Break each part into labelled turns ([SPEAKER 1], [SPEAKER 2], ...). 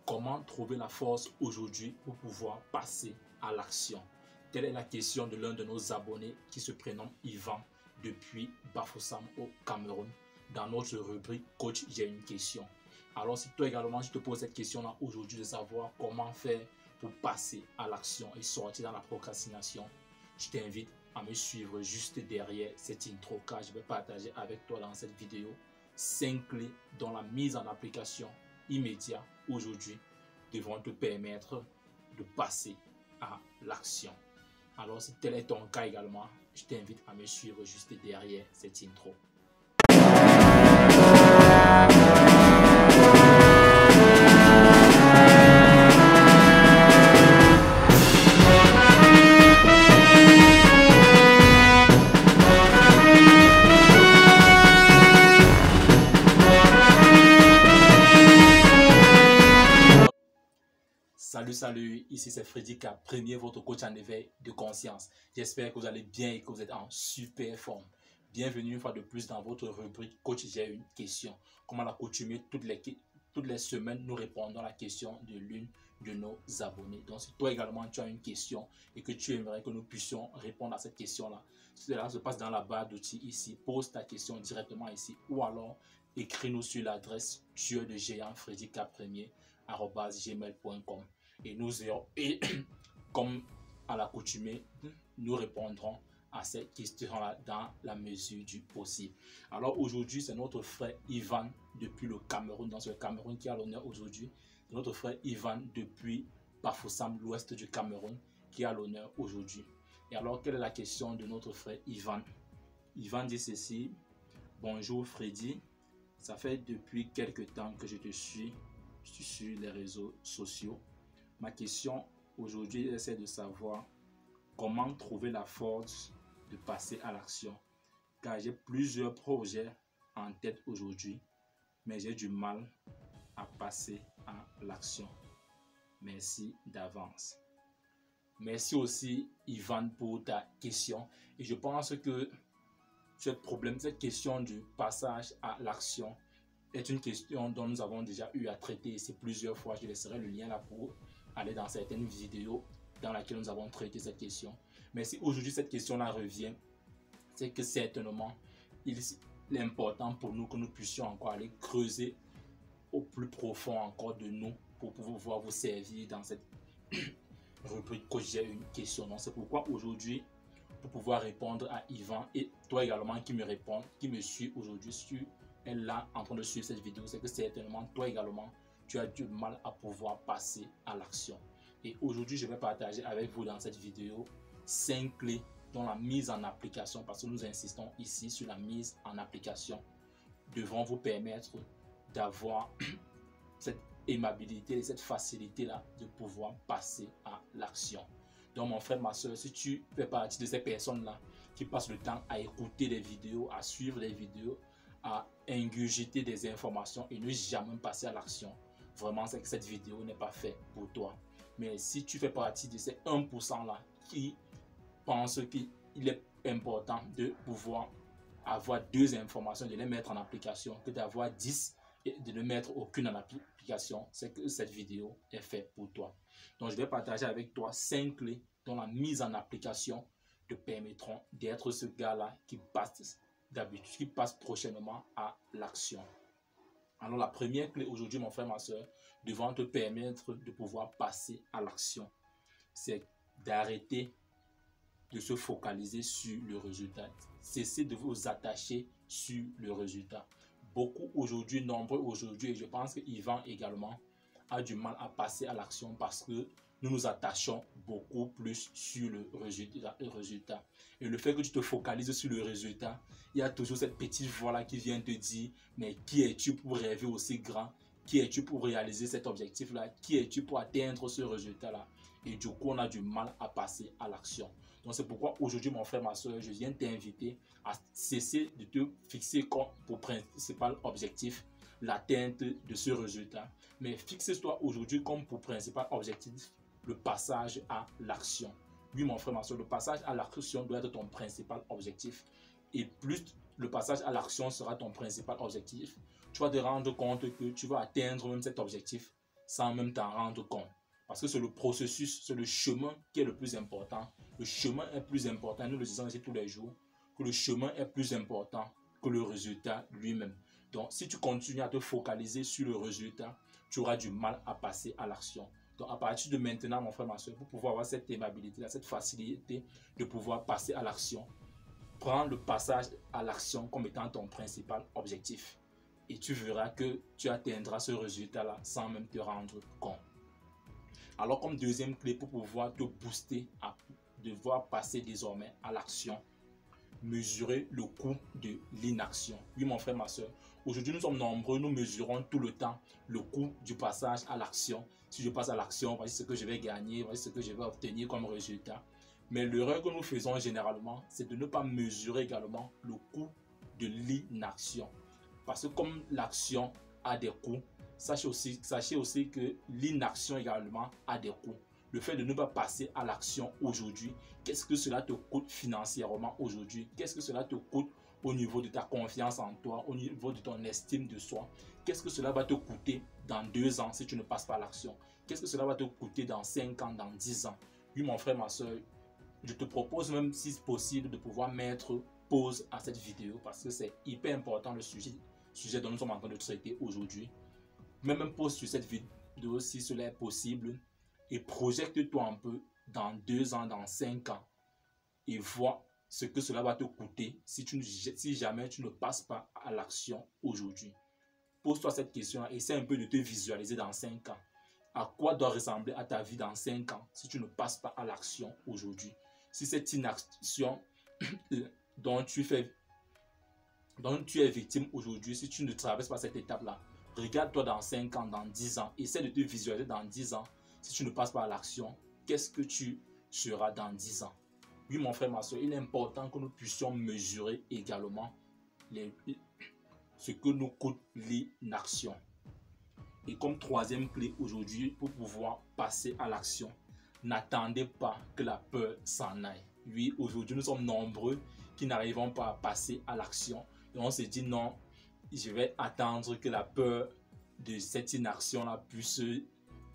[SPEAKER 1] Comment trouver la force aujourd'hui pour pouvoir passer à l'action? Telle est la question de l'un de nos abonnés qui se prénomme Yvan depuis Bafoussam au Cameroun. Dans notre rubrique Coach, j'ai une question. Alors si toi également je te pose cette question-là aujourd'hui de savoir comment faire pour passer à l'action et sortir dans la procrastination, je t'invite à me suivre juste derrière cette intro car je vais partager avec toi dans cette vidéo 5 clés dans la mise en application immédiate aujourd'hui devront te permettre de passer à l'action. Alors si tel est ton cas également, je t'invite à me suivre juste derrière cette intro. Salut, ici c'est Freddy K, premier votre coach en éveil de conscience. J'espère que vous allez bien et que vous êtes en super forme. Bienvenue une fois de plus dans votre rubrique Coach, j'ai une question. Comme à l'accoutumée, toutes les semaines, nous répondons à la question de l'une de nos abonnés. Donc si toi également tu as une question et que tu aimerais que nous puissions répondre à cette question-là, cela se passe dans la barre d'outils ici. Pose ta question directement ici ou alors écris-nous sur l'adresse tueur de géant Freddy K premier @gmail.com. Et comme à l'accoutumée, nous répondrons à ces questions-là dans la mesure du possible. Alors aujourd'hui, c'est notre frère Yvan depuis le Cameroun, dans ce Cameroun qui a l'honneur aujourd'hui. Notre frère Yvan depuis Bafoussam, l'ouest du Cameroun, qui a l'honneur aujourd'hui. Et alors, quelle est la question de notre frère Yvan? Yvan dit ceci: bonjour Freddy, ça fait depuis quelques temps que je te suis sur les réseaux sociaux. Ma question aujourd'hui est de savoir comment trouver la force de passer à l'action, car j'ai plusieurs projets en tête aujourd'hui, mais j'ai du mal à passer à l'action. Merci d'avance. Merci aussi Yvan pour ta question. Et je pense que cette question du passage à l'action est une question dont nous avons déjà eu à traiter ici plusieurs fois. Je laisserai le lien là pour aller dans certaines vidéos dans lesquelles nous avons traité cette question. Mais si aujourd'hui cette question-là revient, c'est que certainement il est important pour nous que nous puissions encore aller creuser au plus profond encore de nous pour pouvoir vous servir dans cette rubrique que j'ai une question. Donc c'est pourquoi aujourd'hui, pour pouvoir répondre à Yvan et toi également qui me réponds, qui me suit aujourd'hui, tu es là en train de suivre cette vidéo, c'est que certainement toi également tu as du mal à pouvoir passer à l'action. Et aujourd'hui, je vais partager avec vous dans cette vidéo 5 clés dans la mise en application, parce que nous insistons ici sur la mise en application, devront vous permettre d'avoir cette aimabilité et cette facilité-là de pouvoir passer à l'action. Donc mon frère, ma soeur, si tu fais partie de ces personnes-là qui passent le temps à écouter les vidéos, à suivre les vidéos, à ingurgiter des informations et ne jamais passer à l'action, vraiment c'est que cette vidéo n'est pas faite pour toi. Mais si tu fais partie de ces 1% là qui pensent qu'il est important de pouvoir avoir 2 informations, de les mettre en application, que d'avoir 10 et de ne mettre aucune en application, c'est que cette vidéo est faite pour toi. Donc je vais partager avec toi 5 clés dont la mise en application te permettront d'être ce gars-là qui passe d'habitude, qui passe prochainement à l'action. Alors la première clé aujourd'hui, mon frère, ma soeur, devant te permettre de pouvoir passer à l'action, c'est d'arrêter de se focaliser sur le résultat. Cessez de vous attacher sur le résultat. Beaucoup aujourd'hui, nombreux aujourd'hui, et je pense que Yvan également a du mal à passer à l'action parce que nous nous attachons beaucoup plus sur le résultat. Et le fait que tu te focalises sur le résultat, il y a toujours cette petite voix-là qui vient te dire, mais qui es-tu pour rêver aussi grand? Qui es-tu pour réaliser cet objectif-là? Qui es-tu pour atteindre ce résultat-là? Et du coup, on a du mal à passer à l'action. Donc c'est pourquoi aujourd'hui, mon frère, ma soeur, je viens t'inviter à cesser de te fixer comme pour principal objectif l'atteinte de ce résultat. Mais fixe-toi aujourd'hui comme pour principal objectif le passage à l'action. Oui, mon frère, ma soeur, le passage à l'action doit être ton principal objectif. Et plus le passage à l'action sera ton principal objectif, tu vas te rendre compte que tu vas atteindre même cet objectif sans même t'en rendre compte. Parce que c'est le processus, c'est le chemin qui est le plus important. Le chemin est plus important, nous le disons ici tous les jours, que le chemin est plus important que le résultat lui-même. Donc, si tu continues à te focaliser sur le résultat, tu auras du mal à passer à l'action. Donc, à partir de maintenant, mon frère, ma soeur, pour pouvoir avoir cette aimabilité, cette facilité de pouvoir passer à l'action, prends le passage à l'action comme étant ton principal objectif. Et tu verras que tu atteindras ce résultat-là sans même te rendre compte. Alors, comme deuxième clé pour pouvoir te booster à devoir passer désormais à l'action, mesurer le coût de l'inaction. Oui, mon frère, ma soeur, aujourd'hui nous sommes nombreux, nous mesurons tout le temps le coût du passage à l'action. Si je passe à l'action, voici ce que je vais gagner, voici ce que je vais obtenir comme résultat. Mais l'erreur que nous faisons généralement, c'est de ne pas mesurer également le coût de l'inaction. Parce que comme l'action a des coûts, sachez aussi que l'inaction également a des coûts. Le fait de ne pas passer à l'action aujourd'hui, qu'est-ce que cela te coûte financièrement aujourd'hui? Qu'est-ce que cela te coûte au niveau de ta confiance en toi, au niveau de ton estime de soi? Qu'est-ce que cela va te coûter dans 2 ans si tu ne passes pas à l'action? Qu'est-ce que cela va te coûter dans 5 ans, dans 10 ans? Oui, mon frère, ma soeur, je te propose même, si c'est possible, de pouvoir mettre pause à cette vidéo parce que c'est hyper important le sujet dont nous sommes en train de traiter aujourd'hui. Même pause sur cette vidéo si cela est possible et projette-toi un peu dans 2 ans, dans 5 ans et vois ce que cela va te coûter si jamais tu ne passes pas à l'action aujourd'hui. Pose-toi cette question, essaie un peu de te visualiser dans 5 ans. À quoi doit ressembler à ta vie dans 5 ans si tu ne passes pas à l'action aujourd'hui? Si cette inaction dont tu es victime aujourd'hui, si tu ne traverses pas cette étape-là, regarde-toi dans 5 ans, dans 10 ans, essaie de te visualiser dans 10 ans. Si tu ne passes pas à l'action, qu'est-ce que tu seras dans 10 ans? Oui, mon frère, ma soeur, il est important que nous puissions mesurer également ce que nous coûte l'inaction. Et comme troisième clé aujourd'hui, pour pouvoir passer à l'action, n'attendez pas que la peur s'en aille. Oui, aujourd'hui, nous sommes nombreux qui n'arrivons pas à passer à l'action. Et on se dit non, je vais attendre que la peur de cette inaction-là puisse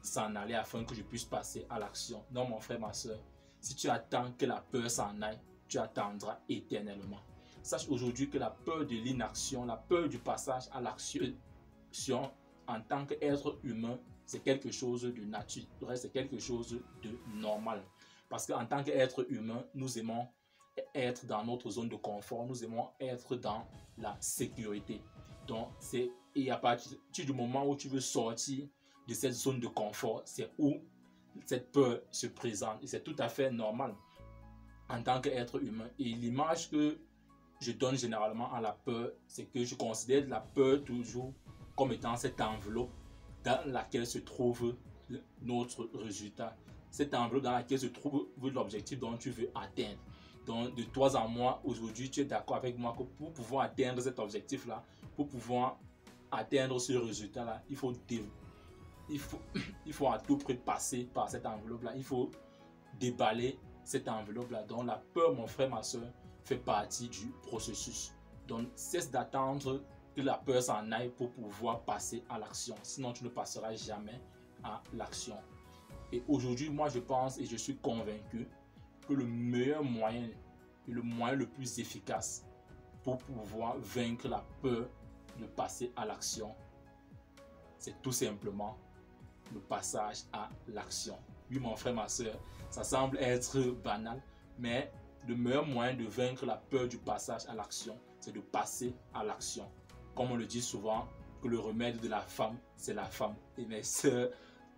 [SPEAKER 1] s'en aller afin que je puisse passer à l'action. Non, mon frère, ma soeur, si tu attends que la peur s'en aille, tu attendras éternellement. Sache aujourd'hui que la peur de l'inaction, la peur du passage à l'action en tant qu'être humain, c'est quelque chose de naturel, c'est quelque chose de normal. Parce qu'en tant qu'être humain, nous aimons être dans notre zone de confort, nous aimons être dans la sécurité. Donc, et à partir du moment où tu veux sortir de cette zone de confort, c'est où cette peur se présente. Et c'est tout à fait normal en tant qu'être humain. Et l'image que je donne généralement à la peur, c'est que je considère la peur toujours comme étant cette enveloppe dans laquelle se trouve notre résultat. Cette enveloppe dans laquelle se trouve l'objectif dont tu veux atteindre. Donc, de toi en moi, aujourd'hui, tu es d'accord avec moi que pour pouvoir atteindre cet objectif-là, pour pouvoir atteindre ce résultat-là, il faut à tout prix passer par cette enveloppe-là. Il faut déballer cette enveloppe-là. Donc, la peur, mon frère, ma soeur, fait partie du processus. Donc, cesse d'attendre que la peur s'en aille pour pouvoir passer à l'action. Sinon, tu ne passeras jamais à l'action. Et aujourd'hui, moi, je pense et je suis convaincu que le meilleur moyen et le moyen le plus efficace pour pouvoir vaincre la peur de passer à l'action, c'est tout simplement le passage à l'action. Oui, mon frère, ma soeur, ça semble être banal, mais le meilleur moyen de vaincre la peur du passage à l'action, c'est de passer à l'action. Comme on le dit souvent, que le remède de la femme, c'est la femme. Et mes soeurs,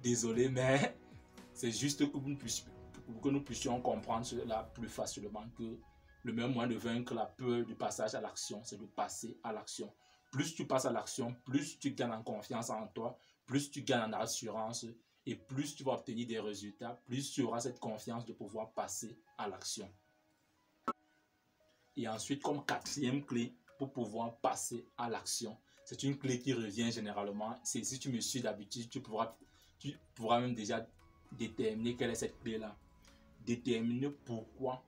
[SPEAKER 1] désolé, mais c'est juste que nous puissions comprendre cela plus facilement, que le meilleur moyen de vaincre la peur du passage à l'action, c'est de passer à l'action. Plus tu passes à l'action, plus tu gagnes en confiance en toi, plus tu gagnes en assurance et plus tu vas obtenir des résultats, plus tu auras cette confiance de pouvoir passer à l'action. Et ensuite, comme quatrième clé pour pouvoir passer à l'action, c'est une clé qui revient généralement. Si tu me suis d'habitude, tu pourras même déjà déterminer quelle est cette clé-là. Déterminer pourquoi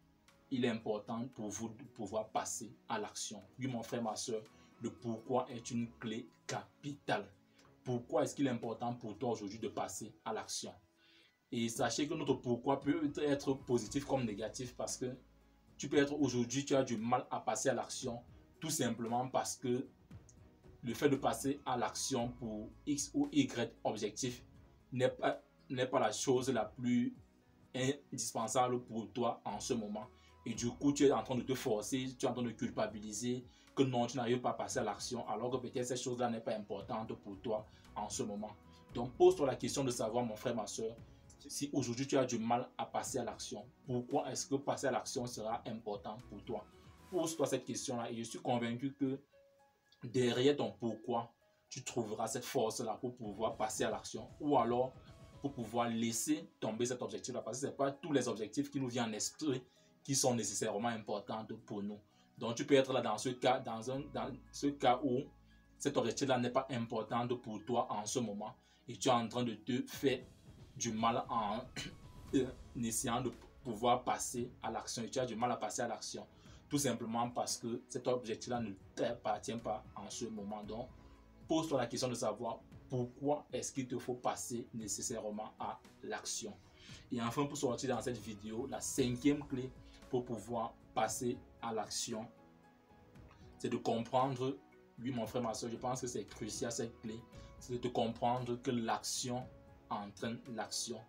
[SPEAKER 1] il est important pour vous de pouvoir passer à l'action. Oui, mon frère, ma soeur, le pourquoi est une clé capitale. pourquoi est-ce qu'il est important pour toi aujourd'hui de passer à l'action. Et sachez que notre pourquoi peut être positif comme négatif, parce que tu peux être aujourd'hui, tu as du mal à passer à l'action, tout simplement parce que le fait de passer à l'action pour X ou Y objectif n'est pas la chose la plus indispensable pour toi en ce moment. Et du coup, tu es en train de te forcer, tu es en train de culpabiliser que non, tu n'arrives pas à passer à l'action, alors que peut-être cette chose-là n'est pas importante pour toi en ce moment. Donc, pose-toi la question de savoir, mon frère, ma soeur, si aujourd'hui tu as du mal à passer à l'action, pourquoi est-ce que passer à l'action sera important pour toi? Pose-toi cette question-là et je suis convaincu que derrière ton pourquoi, tu trouveras cette force-là pour pouvoir passer à l'action, ou alors pour pouvoir laisser tomber cet objectif-là, parce que ce n'est pas tous les objectifs qui nous viennent en esprit qui sont nécessairement importants pour nous. Donc tu peux être là dans ce cas où cet objectif-là n'est pas important pour toi en ce moment et tu es en train de te faire du mal en essayant de pouvoir passer à l'action, et tu as du mal à passer à l'action tout simplement parce que cet objectif-là ne t'appartient pas en ce moment. Donc, pose-toi la question de savoir pourquoi est-ce qu'il te faut passer nécessairement à l'action. Et enfin, pour sortir dans cette vidéo, la 5e clé pour pouvoir passer à l'action, c'est de comprendre, oui mon frère, ma soeur, je pense que c'est crucial cette clé, c'est de comprendre que l'action entraîne l'action,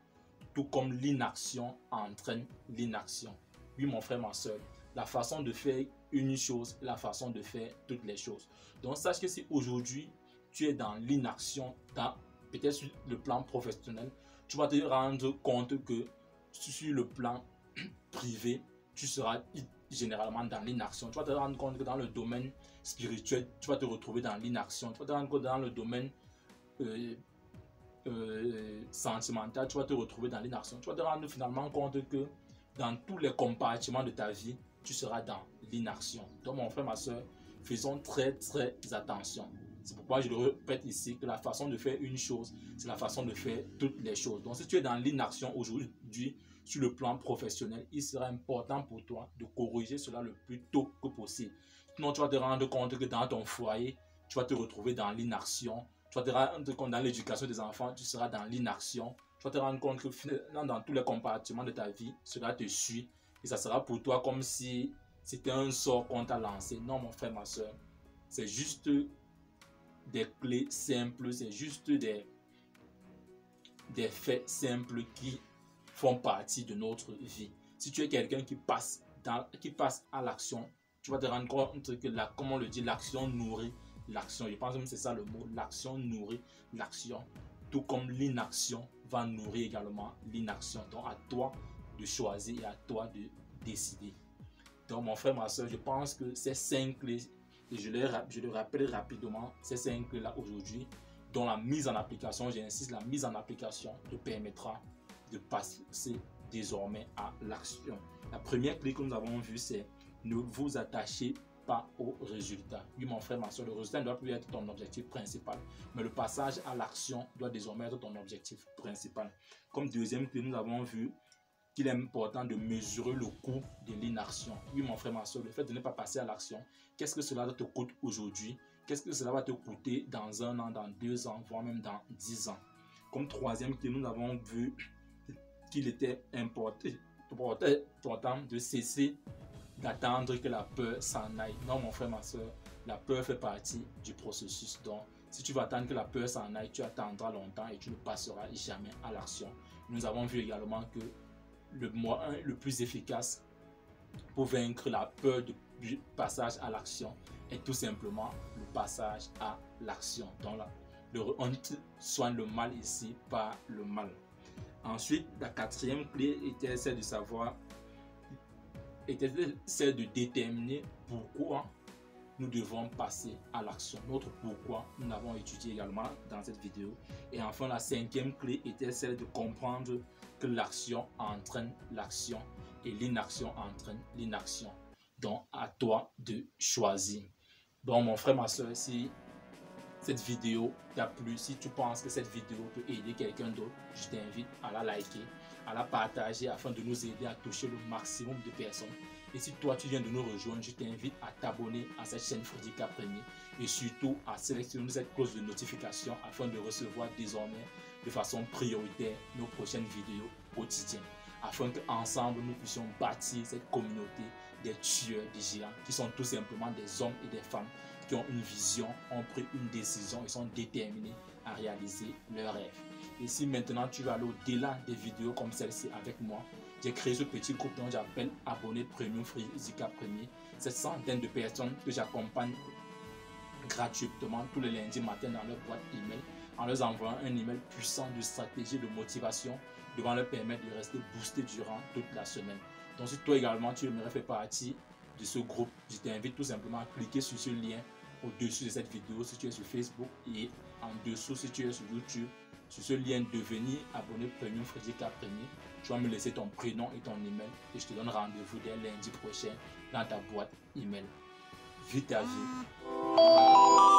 [SPEAKER 1] tout comme l'inaction entraîne l'inaction. Oui mon frère, ma soeur, la façon de faire une chose, la façon de faire toutes les choses. Donc sache que si aujourd'hui tu es dans l'inaction, peut-être sur le plan professionnel, tu vas te rendre compte que sur le plan privé, tu seras généralement dans l'inaction. Tu vas te rendre compte que dans le domaine spirituel, tu vas te retrouver dans l'inaction. Tu vas te rendre compte que dans le domaine sentimental, tu vas te retrouver dans l'inaction. Tu vas te rendre finalement compte que dans tous les compartiments de ta vie, tu seras dans l'inaction. Donc mon frère, ma soeur, faisons très attention. C'est pourquoi je le répète ici que la façon de faire une chose, c'est la façon de faire toutes les choses. Donc si tu es dans l'inaction aujourd'hui sur le plan professionnel, il sera important pour toi de corriger cela le plus tôt que possible. Sinon tu vas te rendre compte que dans ton foyer, tu vas te retrouver dans l'inaction. Tu vas te rendre compte dans l'éducation des enfants, tu seras dans l'inaction. Tu vas te rendre compte que dans tous les compartiments de ta vie, cela te suit. Et ça sera pour toi comme si c'était un sort qu'on t'a lancé. Non, mon frère, ma soeur. C'est juste des clés simples. C'est juste des faits simples qui font partie de notre vie. Si tu es quelqu'un qui passe à l'action, tu vas te rendre compte que, comme on le dit, l'action nourrit l'action. Je pense que c'est ça le mot. L'action nourrit l'action. Tout comme l'inaction va nourrir également l'inaction. Donc à toi de choisir et à toi de décider. Donc mon frère, ma soeur, je pense que ces 5 clés, et je le rappelle rapidement, ces 5 clés là aujourd'hui, dont la mise en application, j'insiste, la mise en application te permettra de passer désormais à l'action. La première clé que nous avons vue, c'est ne vous attachez pas au résultat. Oui mon frère, ma soeur, le résultat ne doit plus être ton objectif principal, mais le passage à l'action doit désormais être ton objectif principal. Comme deuxième clé, nous avons vu qu'il est important de mesurer le coût de l'inaction. Oui mon frère, ma soeur, le fait de ne pas passer à l'action, qu'est-ce que cela te coûte aujourd'hui? Qu'est-ce que cela va te coûter dans 1 an, dans 2 ans, voire même dans 10 ans? Comme troisième clé, nous avons vu qu'il était important de cesser d'attendre que la peur s'en aille. Non mon frère, ma soeur, la peur fait partie du processus. Donc si tu vas attendre que la peur s'en aille, tu attendras longtemps et tu ne passeras jamais à l'action. Nous avons vu également que le moyen le plus efficace pour vaincre la peur du passage à l'action est tout simplement le passage à l'action. Donc là, on soigne le mal ici par le mal. Ensuite, la quatrième clé était celle de savoir, était celle de déterminer pourquoi nous devons passer à l'action. Notre pourquoi, nous l'avons étudié également dans cette vidéo. Et enfin, la cinquième clé était celle de comprendre que l'action entraîne l'action et l'inaction entraîne l'inaction. Donc, à toi de choisir. Bon, mon frère, ma soeur, si cette vidéo t'a plu, si tu penses que cette vidéo peut aider quelqu'un d'autre, je t'invite à la liker, à la partager afin de nous aider à toucher le maximum de personnes. Et si toi tu viens de nous rejoindre, je t'invite à t'abonner à cette chaîne Fredika Premier et surtout à sélectionner cette cloche de notification afin de recevoir désormais de façon prioritaire nos prochaines vidéos quotidiennes, afin qu'ensemble nous puissions bâtir cette communauté des tueurs de géants qui sont tout simplement des hommes et des femmes qui ont une vision, ont pris une décision et sont déterminés à réaliser leurs rêves. Et si maintenant tu veux aller au-delà des vidéos comme celle-ci avec moi, j'ai créé ce petit groupe dont j'appelle Abonnés Premium Fredika Premier. Cette centaine de personnes que j'accompagne gratuitement tous les lundis matin dans leur boîte email en leur envoyant un email puissant de stratégie de motivation devant leur permettre de rester boosté durant toute la semaine. Donc si toi également tu aimerais faire partie de ce groupe, je t'invite tout simplement à cliquer sur ce lien au-dessus de cette vidéo si tu es sur Facebook et en dessous si tu es sur YouTube, sur ce lien devenir abonné Premium Fredika Premier. Tu vas me laisser ton prénom et ton email et je te donne rendez-vous dès lundi prochain dans ta boîte email. Vis ta vie.